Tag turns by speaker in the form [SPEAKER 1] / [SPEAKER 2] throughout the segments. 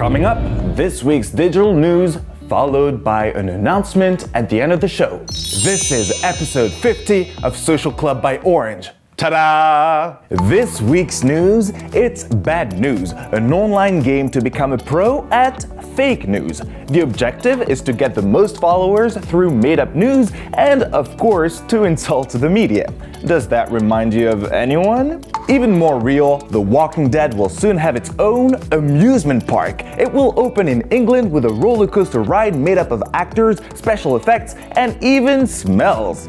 [SPEAKER 1] Coming up, this week's digital news, followed by an announcement at the end of the show. This is episode 50 of Social Club by Orange. Ta-da! This week's news, it's Bad News, an online game to become a pro at fake news. The objective is to get the most followers through made-up news and, of course, to insult the media. Does that remind you of anyone? Even more real, The Walking Dead will soon have its own amusement park. It will open in England with a roller coaster ride made up of actors, special effects, and even smells.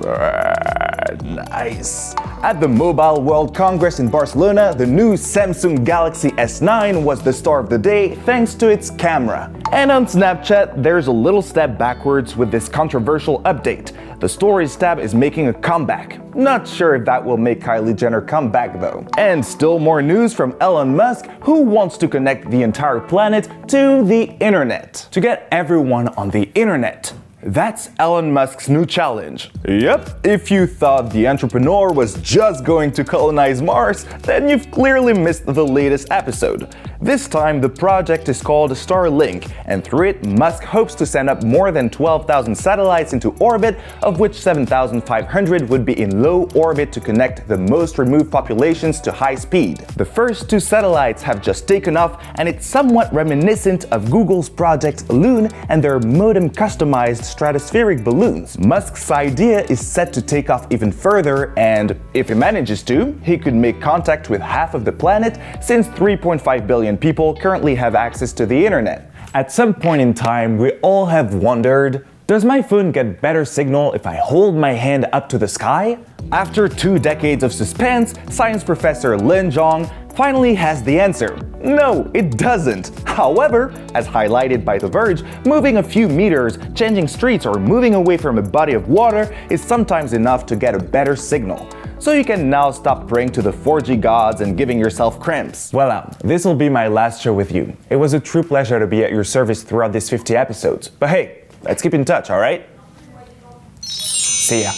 [SPEAKER 1] Nice. At the Mobile World Congress in Barcelona, the new Samsung Galaxy S9 was the star of the day thanks to its camera. And on Snapchat, there's a little step backwards with this controversial update. The Stories tab is making a comeback. Not sure if that will make Kylie Jenner come back though. And still more news from Elon Musk, who wants to connect the entire planet to the internet. To get everyone on the internet. That's Elon Musk's new challenge. Yep, if you thought the entrepreneur was just going to colonize Mars, then you've clearly missed the latest episode. This time, the project is called Starlink, and through it, Musk hopes to send up more than 12,000 satellites into orbit, of which 7,500 would be in low orbit to connect the most removed populations to high speed. The first two satellites have just taken off, and it's somewhat reminiscent of Google's Project Loon and their modem-customized stratospheric balloons. Musk's idea is set to take off even further, and if he manages to, he could make contact with half of the planet, since 3.5 billion people currently have access to the internet. At some point in time, we all have wondered, does my phone get better signal if I hold my hand up to the sky? After 2 decades of suspense, science professor Lin Zhong finally has the answer. No, it doesn't. However, as highlighted by The Verge, moving a few meters, changing streets, or moving away from a body of water is sometimes enough to get a better signal. So you can now stop praying to the 4G gods and giving yourself cramps. Voila, this will be my last show with you. It was a true pleasure to be at your service throughout these 50 episodes. But hey, let's keep in touch, alright? See ya.